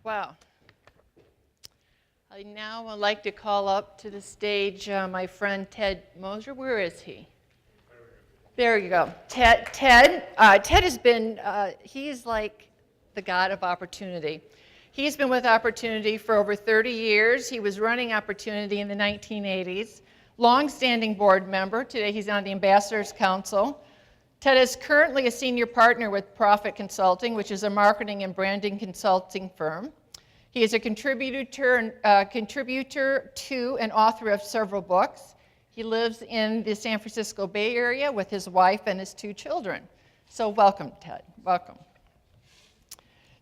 Wow. I now would like to call up to the stage my friend Ted Moser. Where is he? There you go. Ted has been, he's like the god of opportunity. He's been with Opportunity for over 30 years. He was running Opportunity in the 1980s. Long-standing board member. Today he's on the Ambassadors Council. Ted is currently a senior partner with Profit Consulting, which is a marketing and branding consulting firm. He is a contributor to and author of several books. He lives in the San Francisco Bay Area with his wife and his 2 children. So welcome, Ted. Welcome.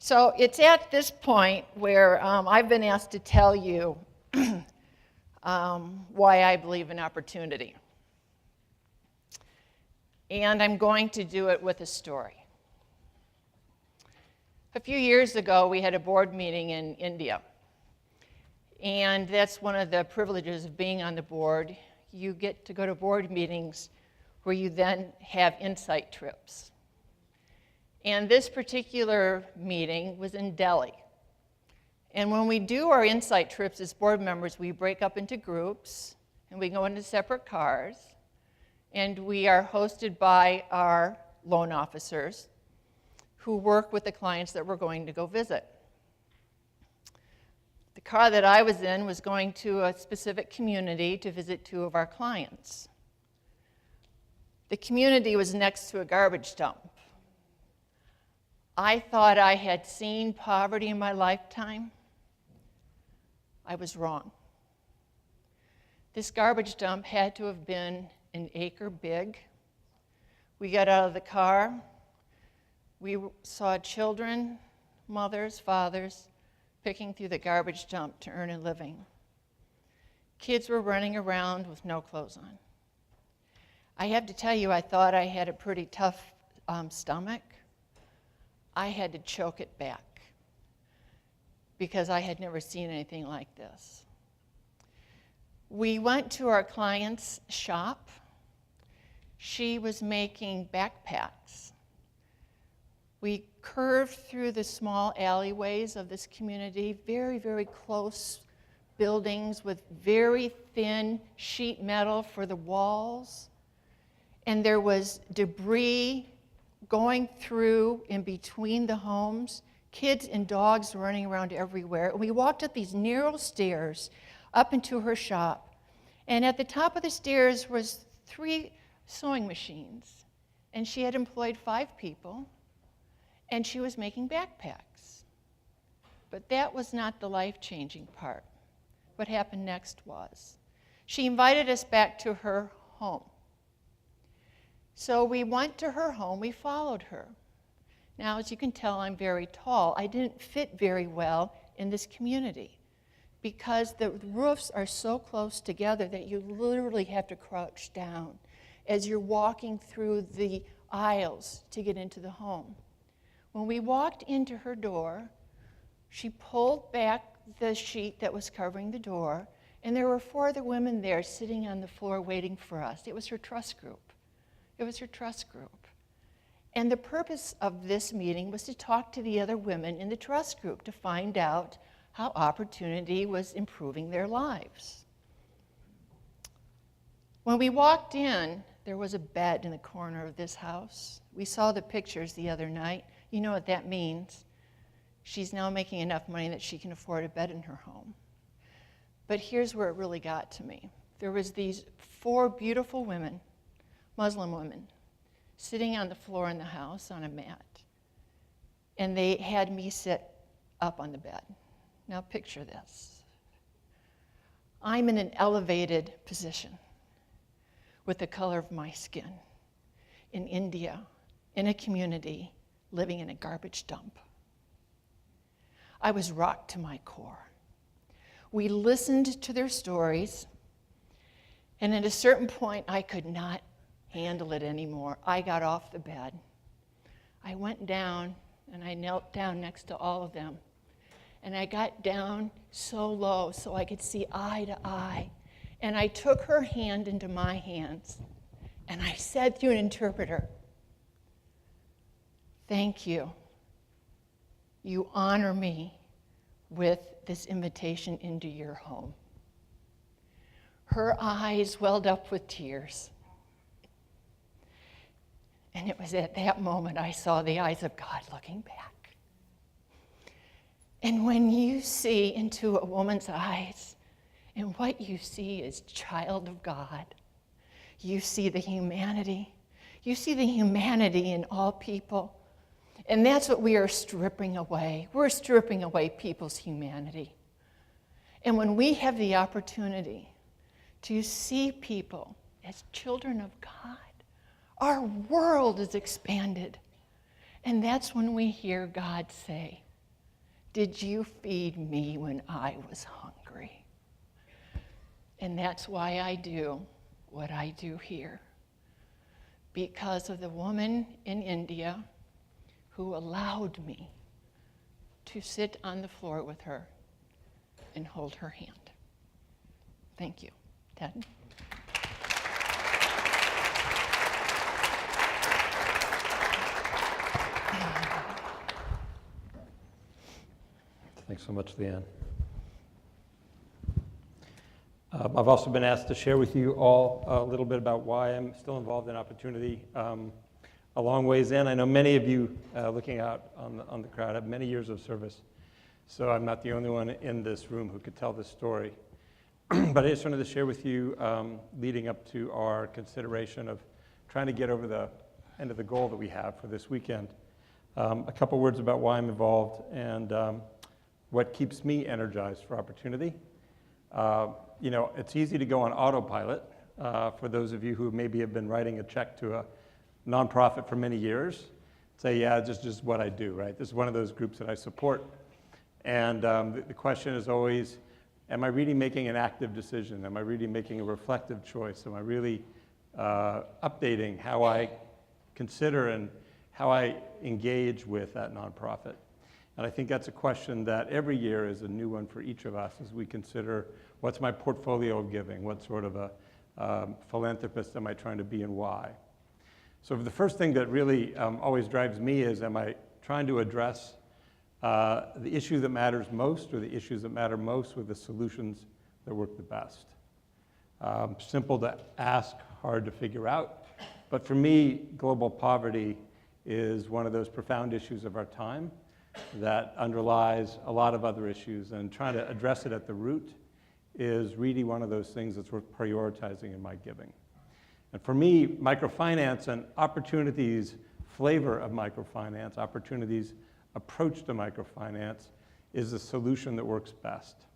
So it's at this point where I've been asked to tell you why I believe in opportunity. And I'm going to do it with a story. A few years ago, we had a board meeting in India. And that's one of the privileges of being on the board. You get to go to board meetings where you then have insight trips. And this particular meeting was in Delhi. And when we do our insight trips as board members, we break up into groups, and we go into separate cars, and we are hosted by our loan officers who work with the clients that we're going to go visit. The car that I was in was going to a specific community to visit 2 of our clients. The community was next to a garbage dump. I thought I had seen poverty in my lifetime. I was wrong. This garbage dump had to have been an acre big. We got out of the car. We saw children, mothers, fathers, picking through the garbage dump to earn a living. Kids were running around with no clothes on. I have to tell you, I thought I had a pretty tough stomach. I had to choke it back because I had never seen anything like this. We went to our client's shop. She was making backpacks. We curved through the small alleyways of this community, very, very close buildings with very thin sheet metal for the walls. And there was debris going through in between the homes, kids and dogs running around everywhere. And we walked up these narrow stairs up into her shop. And at the top of the stairs was 3 sewing machines. And she had employed 5 people. And she was making backpacks. But that was not the life-changing part. What happened next was, she invited us back to her home. So we went to her home, we followed her. Now, as you can tell, I'm very tall. I didn't fit very well in this community because the roofs are so close together that you literally have to crouch down as you're walking through the aisles to get into the home. When we walked into her door, she pulled back the sheet that was covering the door, and there were 4 other women there sitting on the floor waiting for us. It was her trust group. It was her trust group. And the purpose of this meeting was to talk to the other women in the trust group to find out how Opportunity was improving their lives. When we walked in, there was a bed in the corner of this house. We saw the pictures the other night. You know what that means. She's now making enough money that she can afford a bed in her home. But here's where it really got to me. There was these 4 beautiful women, Muslim women, sitting on the floor in the house on a mat. And they had me sit up on the bed. Now picture this. I'm in an elevated position with the color of my skin in India, in a community living in a garbage dump. I was rocked to my core. We listened to their stories, and at a certain point, I could not handle it anymore. I got off the bed. I went down, and I knelt down next to all of them. And I got down so low so I could see eye to eye. And I took her hand into my hands, and I said through an interpreter, "Thank you. You honor me with this invitation into your home. Her eyes welled up with tears. And it was at that moment I saw the eyes of God looking back. And when you see into a woman's eyes, and what you see is child of God, you see the humanity. You see the humanity in all people. And that's what we are stripping away. We're stripping away people's humanity. And when we have the opportunity to see people as children of God, our world is expanded. And that's when we hear God say, "Did you feed me when I was hungry?" And that's why I do what I do here. Because of the woman in India who allowed me to sit on the floor with her and hold her hand. Thank you. Ted? Thanks so much, LeAnn. I've also been asked to share with you all a little bit about why I'm still involved in Opportunity. A long ways in. I know many of you looking out on the crowd have many years of service, so I'm not the only one in this room who could tell this story. But I just wanted to share with you, leading up to our consideration of trying to get over the end of the goal that we have for this weekend, a couple words about why I'm involved and what keeps me energized for Opportunity. You know, it's easy to go on autopilot for those of you who maybe have been writing a check to a nonprofit for many years. Say, yeah, just what I do, right? This is one of those groups that I support. And the question is always, am I really making an active decision? Am I really making a reflective choice? Am I really updating how I consider and how I engage with that nonprofit? And I think that's a question that every year is a new one for each of us as we consider what's my portfolio of giving, what sort of a philanthropist am I trying to be and why. So the first thing that really always drives me is, am I trying to address the issue that matters most or the issues that matter most with the solutions that work the best? Simple to ask, hard to figure out. But for me, global poverty is one of those profound issues of our time that underlies a lot of other issues, and trying to address it at the root is really one of those things that's worth prioritizing in my giving. And for me, microfinance and Opportunity's flavor of microfinance, Opportunity's approach to microfinance, is the solution that works best.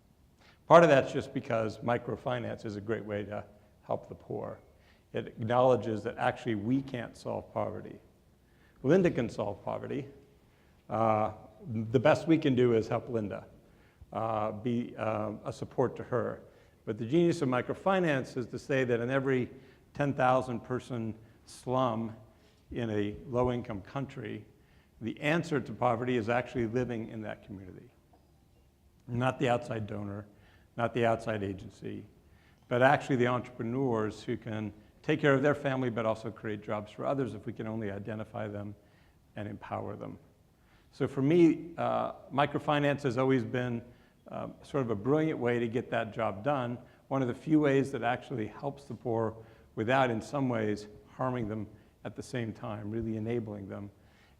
Part of that's just because microfinance is a great way to help the poor. It acknowledges that actually we can't solve poverty. Linda can solve poverty. The best we can do is help Linda, be a support to her. But the genius of microfinance is to say that in every 10,000 person slum in a low-income country, the answer to poverty is actually living in that community. Not the outside donor, not the outside agency, but actually the entrepreneurs who can take care of their family but also create jobs for others if we can only identify them and empower them. So for me, microfinance has always been sort of a brilliant way to get that job done, one of the few ways that actually helps the poor without in some ways harming them at the same time, really enabling them.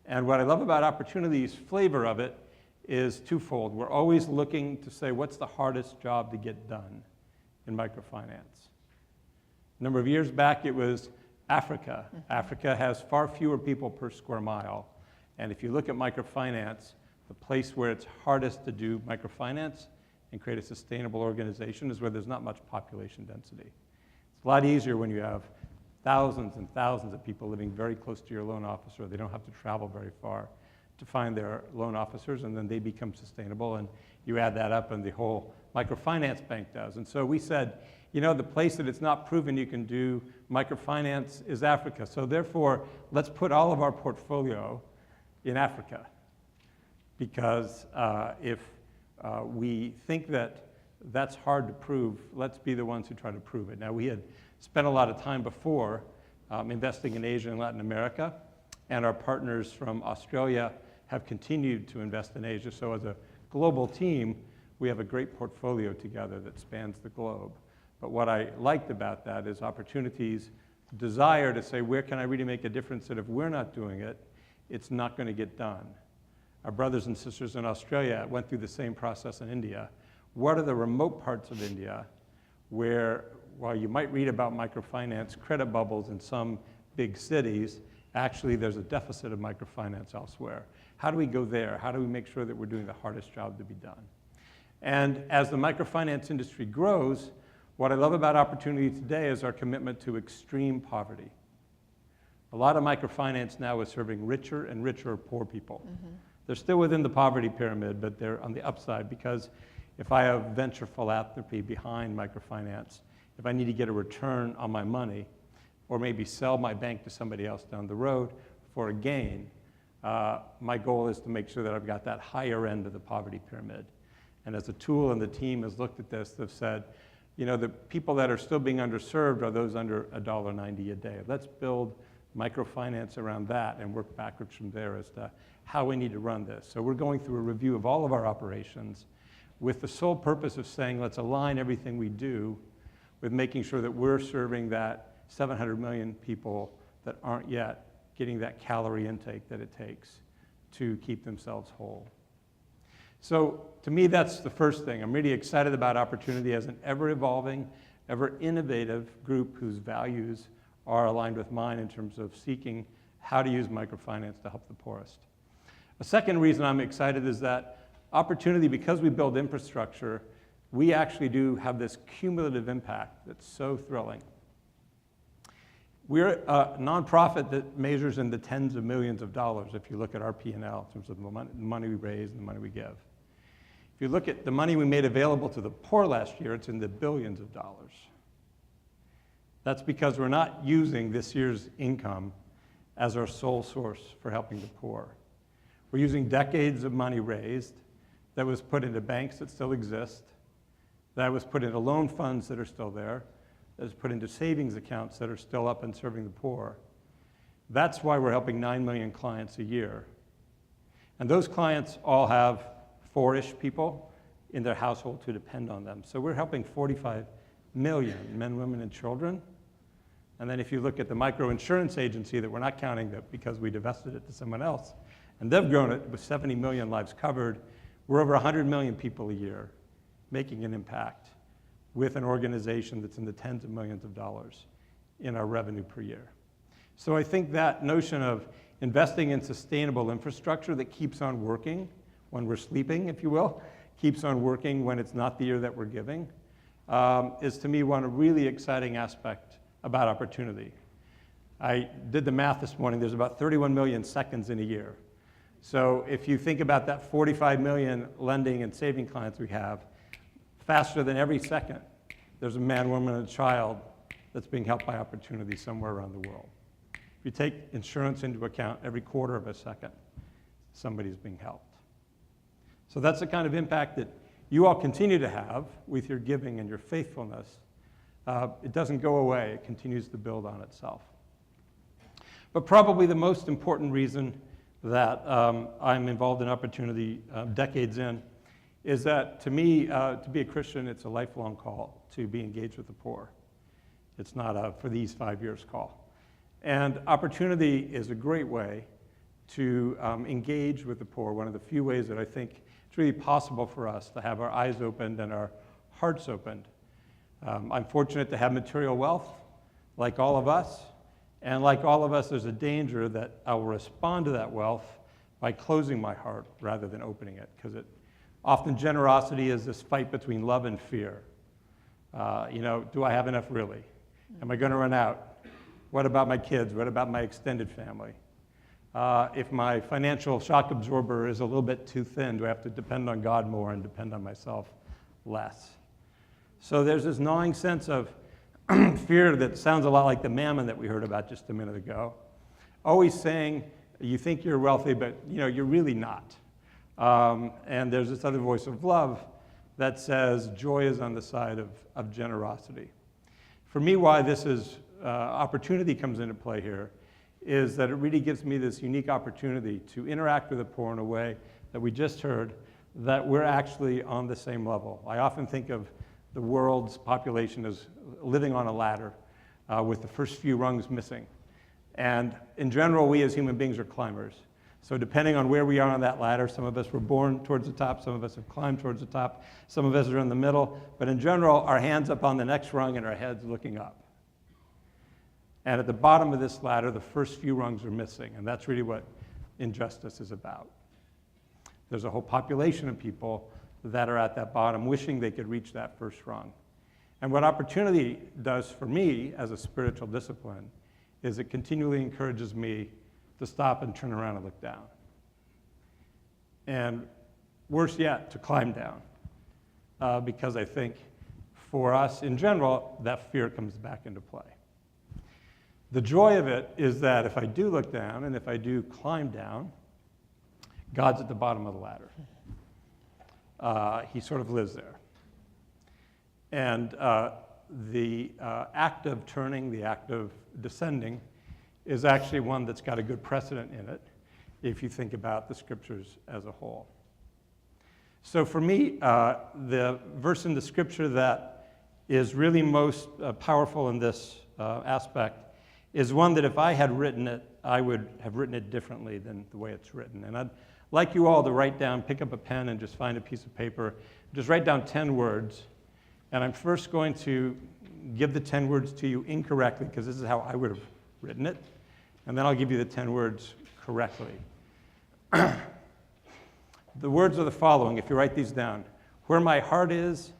And what I love about Opportunity's flavor of it is twofold. We're always looking to say, what's the hardest job to get done in microfinance? A number of years back, it was Africa. Africa has far fewer people per square mile. And if you look at microfinance, the place where it's hardest to do microfinance and create a sustainable organization is where there's not much population density. It's a lot easier when you have thousands and thousands of people living very close to your loan officer. They don't have to travel very far to find their loan officers, and then they become sustainable, and you add that up and the whole microfinance bank does. And so we said, you know, the place that it's not proven you can do microfinance is Africa. So therefore, let's put all of our portfolio in Africa. Because if we think that that's hard to prove, let's be the ones who try to prove it. Now, we had spent a lot of time before investing in Asia and Latin America, and our partners from Australia have continued to invest in Asia. So as a global team, we have a great portfolio together that spans the globe. But what I liked about that is opportunities, desire to say, where can I really make a difference that if we're not doing it, it's not going to get done. Our brothers and sisters in Australia went through the same process in India. What are the remote parts of India where, while you might read about microfinance, credit bubbles in some big cities, actually there's a deficit of microfinance elsewhere? How do we go there? How do we make sure that we're doing the hardest job to be done? And as the microfinance industry grows, what I love about Opportunity today is our commitment to extreme poverty. A lot of microfinance now is serving richer and richer poor people. Mm-hmm. They're still within the poverty pyramid, but they're on the upside, because if I have venture philanthropy behind microfinance, if I need to get a return on my money, or maybe sell my bank to somebody else down the road for a gain, my goal is to make sure that I've got that higher end of the poverty pyramid. And as a tool, and the team has looked at this, they've said, you know, the people that are still being underserved are those under $1.90 a day. Let's build microfinance around that and work backwards from there as to how we need to run this. So we're going through a review of all of our operations with the sole purpose of saying, let's align everything we do with making sure that we're serving that 700 million people that aren't yet getting that calorie intake that it takes to keep themselves whole. So to me, that's the first thing. I'm really excited about Opportunity as an ever-evolving, ever-innovative group whose values are aligned with mine in terms of seeking how to use microfinance to help the poorest. A second reason I'm excited is that Opportunity, because we build infrastructure, we actually do have this cumulative impact that's so thrilling. We're a nonprofit that measures in the tens of millions of dollars if you look at our P&L in terms of the money we raise and the money we give. If you look at the money we made available to the poor last year, it's in the billions of dollars. That's because we're not using this year's income as our sole source for helping the poor. We're using decades of money raised that was put into banks that still exist, that was put into loan funds that are still there, that was put into savings accounts that are still up and serving the poor. That's why we're helping 9 million clients a year. And those clients all have 4-ish people in their household to depend on them. So we're helping 45 million men, women, and children. And then if you look at the microinsurance agency that we're not counting that because we divested it to someone else, and they've grown it with 70 million lives covered, we're over 100 million people a year making an impact with an organization that's in the tens of millions of dollars in our revenue per year. So I think that notion of investing in sustainable infrastructure that keeps on working when we're sleeping, if you will, keeps on working when it's not the year that we're giving, is to me one really exciting aspect about Opportunity. I did the math this morning. There's about 31 million seconds in a year. So if you think about that 45 million lending and saving clients we have, faster than every second, there's a man, woman, and a child that's being helped by Opportunity somewhere around the world. If you take insurance into account, every quarter of a second, somebody's being helped. So that's the kind of impact that you all continue to have with your giving and your faithfulness. It doesn't go away. It continues to build on itself. But probably the most important reason that I'm involved in Opportunity decades in is that, to me, to be a Christian, it's a lifelong call to be engaged with the poor. It's not a for these 5 years call. And Opportunity is a great way to engage with the poor, one of the few ways that I think it's really possible for us to have our eyes opened and our hearts opened. I'm fortunate to have material wealth, like all of us, and like all of us, there's a danger that I will respond to that wealth by closing my heart rather than opening it, because often generosity is this fight between love and fear. Do I have enough really? Am I going to run out? What about my kids? What about my extended family? If my financial shock absorber is a little bit too thin, do I have to depend on God more and depend on myself less? So there's this gnawing sense of fear that sounds a lot like the mammon that we heard about just a minute ago. Always saying, you think you're wealthy, but you're really not. And there's this other voice of love that says joy is on the side of generosity. For me, why this is Opportunity comes into play here is that it really gives me this unique opportunity to interact with the poor in a way that we just heard that we're actually on the same level. I often think of the world's population as living on a ladder with the first few rungs missing. And in general, we as human beings are climbers. So depending on where we are on that ladder, some of us were born towards the top, some of us have climbed towards the top, some of us are in the middle, but in general, our hands up on the next rung and our heads looking up. And at the bottom of this ladder, the first few rungs are missing, and that's really what injustice is about. There's a whole population of people that are at that bottom wishing they could reach that first rung. And what opportunity does for me as a spiritual discipline is it continually encourages me to stop and turn around and look down. And worse yet, to climb down. Because I think for us in general, that fear comes back into play. The joy of it is that if I do look down and if I do climb down, God's at the bottom of the ladder. He sort of lives there. And the act of turning, the act of descending, is actually one that's got a good precedent in it if you think about the scriptures as a whole. So for me, the verse in the scripture that is really most powerful in this aspect is one that if I had written it, I would have written it differently than the way it's written. And I'd like you all to write down, pick up a pen and just find a piece of paper, just write down 10 words. And I'm first going to give the 10 words to you incorrectly, because this is how I would have written it. And then I'll give you the 10 words correctly. The words are the following, if you write these down. Where my heart is,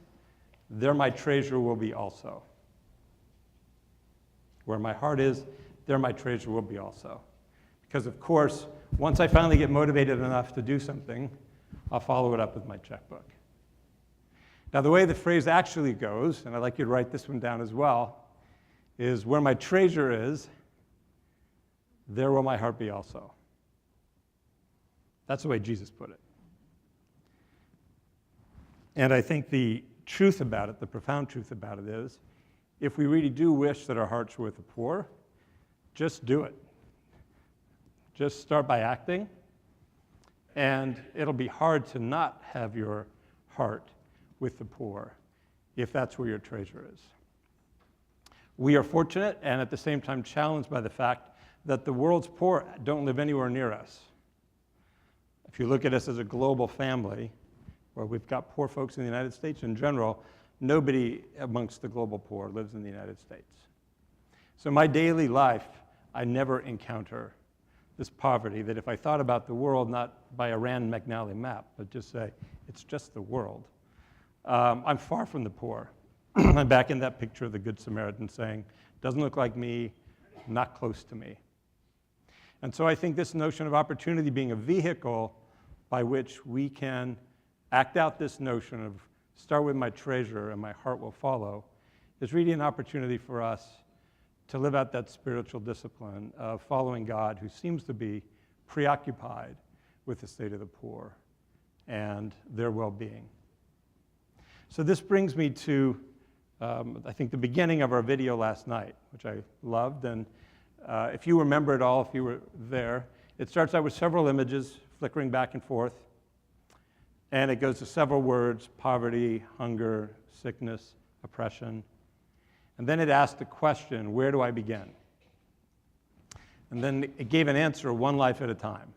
there my treasure will be also. Where my heart is, there my treasure will be also. Because of course, once I finally get motivated enough to do something, I'll follow it up with my checkbook. Now the way the phrase actually goes, and I'd like you to write this one down as well, is where my treasure is, there will my heart be also. That's the way Jesus put it. And I think the truth about it, the profound truth about it is, if we really do wish that our hearts were with the poor, just do it. Just start by acting, and it'll be hard to not have your heart with the poor if that's where your treasure is. We are fortunate and at the same time challenged by the fact that the world's poor don't live anywhere near us. If you look at us as a global family, where we've got poor folks in the United States in general, nobody amongst the global poor lives in the United States. So in my daily life, I never encounter this poverty that if I thought about the world, not by a Rand McNally map, but just say, it's just the world. I'm far from the poor. I'm back in that picture of the Good Samaritan saying, doesn't look like me, not close to me. And so I think this notion of opportunity being a vehicle by which we can act out this notion of start with my treasure and my heart will follow is really an opportunity for us to live out that spiritual discipline of following God, who seems to be preoccupied with the state of the poor and their well-being. So this brings me to, I think, the beginning of our video last night, which I loved. And if you remember it all, if you were there, it starts out with several images flickering back and forth. And it goes to several words: poverty, hunger, sickness, oppression. And then it asked the question, where do I begin? And then it gave an answer, one life at a time.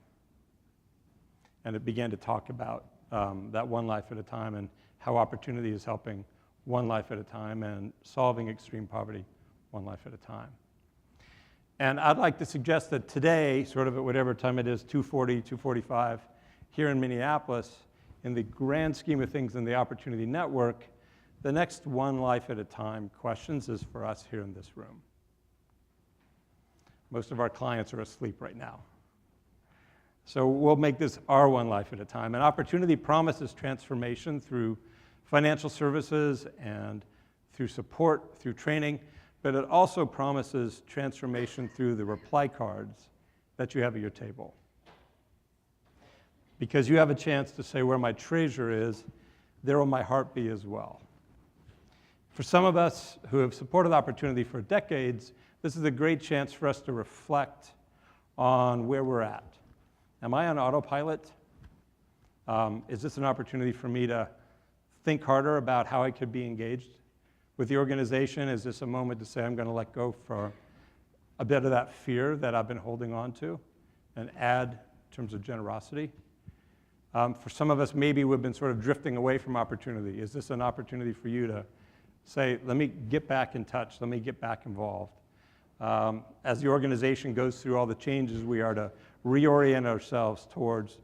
And it began to talk about that one life at a time and how opportunity is helping one life at a time and solving extreme poverty one life at a time. And I'd like to suggest that today, sort of at whatever time it is, 2:40, 2:45, here in Minneapolis, in the grand scheme of things in the Opportunity Network, the next one life at a time questions is for us here in this room. Most of our clients are asleep right now. So we'll make this our one life at a time. And Opportunity promises transformation through financial services and through support, through training, but it also promises transformation through the reply cards that you have at your table. Because you have a chance to say, where my treasure is, there will my heart be as well. For some of us who have supported Opportunity for decades, this is a great chance for us to reflect on where we're at. Am I on autopilot? Is this an opportunity for me to think harder about how I could be engaged with the organization? Is this a moment to say I'm going to let go for a bit of that fear that I've been holding on to and add in terms of generosity? For some of us, maybe we've been sort of drifting away from opportunity. Is this an opportunity for you to say, let me get back in touch, let me get back involved? As the organization goes through all the changes, we are to reorient ourselves towards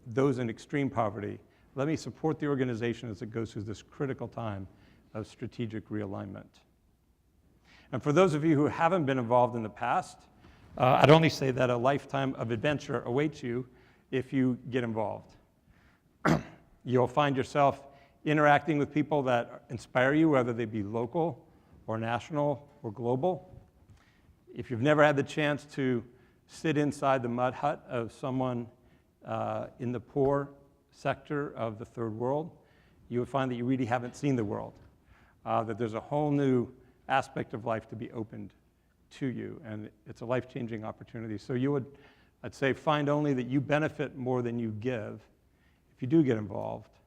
those in extreme poverty. Let me support the organization as it goes through this critical time of strategic realignment. And for those of you who haven't been involved in the past, I'd only say that a lifetime of adventure awaits you if you get involved. You'll find yourself interacting with people that inspire you, whether they be local or national or global. If you've never had the chance to sit inside the mud hut of someone in the poor sector of the third world, you would find that you really haven't seen the world, that there's a whole new aspect of life to be opened to you, and it's a life-changing opportunity. So you would, I'd say, find only that you benefit more than you give if you do get involved.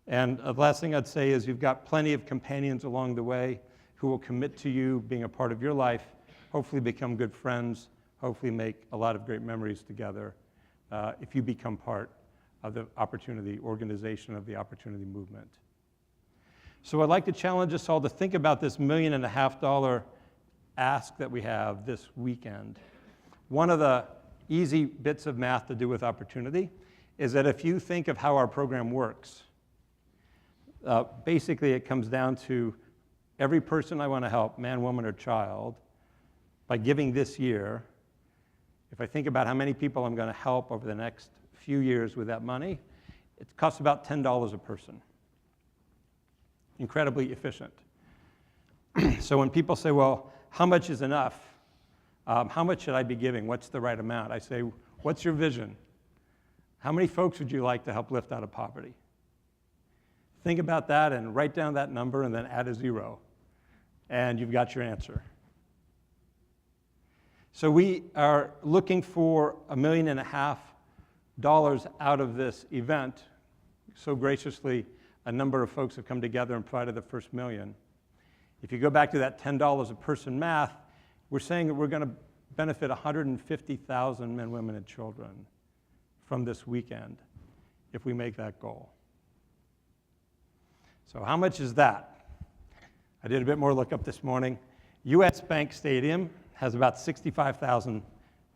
And the last thing I'd say is you've got plenty of companions along the way who will commit to you being a part of your life, hopefully become good friends, hopefully make a lot of great memories together if you become part of the opportunity organization of the opportunity movement. So I'd like to challenge us all to think about this $1.5 million ask that we have this weekend. One of the easy bits of math to do with opportunity is that if you think of how our program works, basically it comes down to every person I want to help, man, woman, or child, by giving this year, if I think about how many people I'm going to help over the next few years with that money, it costs about $10 a person. Incredibly efficient. So when people say, well, how much is enough? How much should I be giving? What's the right amount? I say, what's your vision? How many folks would you like to help lift out of poverty? Think about that and write down that number and then add a 0. And you've got your answer. So we are looking for $1.5 million out of this event. So graciously, a number of folks have come together and provided the first $1 million. If you go back to that $10 a person math, we're saying that we're going to benefit 150,000 men, women, and children from this weekend if we make that goal. So how much is that? I did a bit more lookup this morning. US Bank Stadium has about 65,000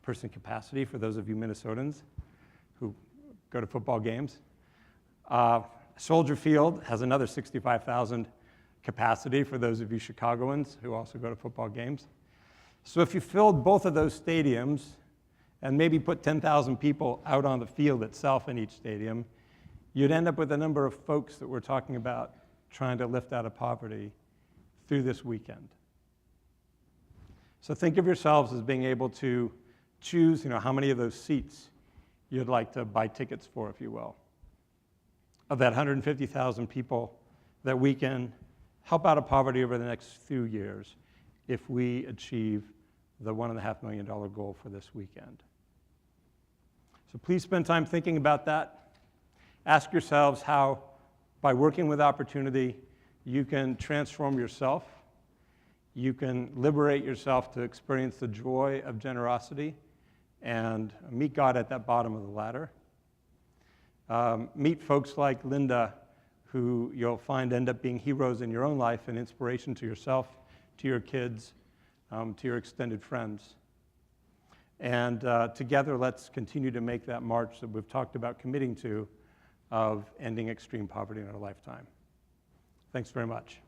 person capacity for those of you Minnesotans who go to football games. Soldier Field has another 65,000 capacity for those of you Chicagoans who also go to football games. So if you filled both of those stadiums and maybe put 10,000 people out on the field itself in each stadium, you'd end up with a number of folks that we're talking about trying to lift out of poverty through this weekend. So think of yourselves as being able to choose, how many of those seats you'd like to buy tickets for, if you will. Of that 150,000 people that we can help out of poverty over the next few years if we achieve the $1.5 million goal for this weekend. So please spend time thinking about that. Ask yourselves how, by working with opportunity, you can transform yourself. You can liberate yourself to experience the joy of generosity and meet God at that bottom of the ladder. Meet folks like Linda, who you'll find end up being heroes in your own life and inspiration to yourself, to your kids, to your extended friends. And together, let's continue to make that march that we've talked about committing to of ending extreme poverty in our lifetime. Thanks very much.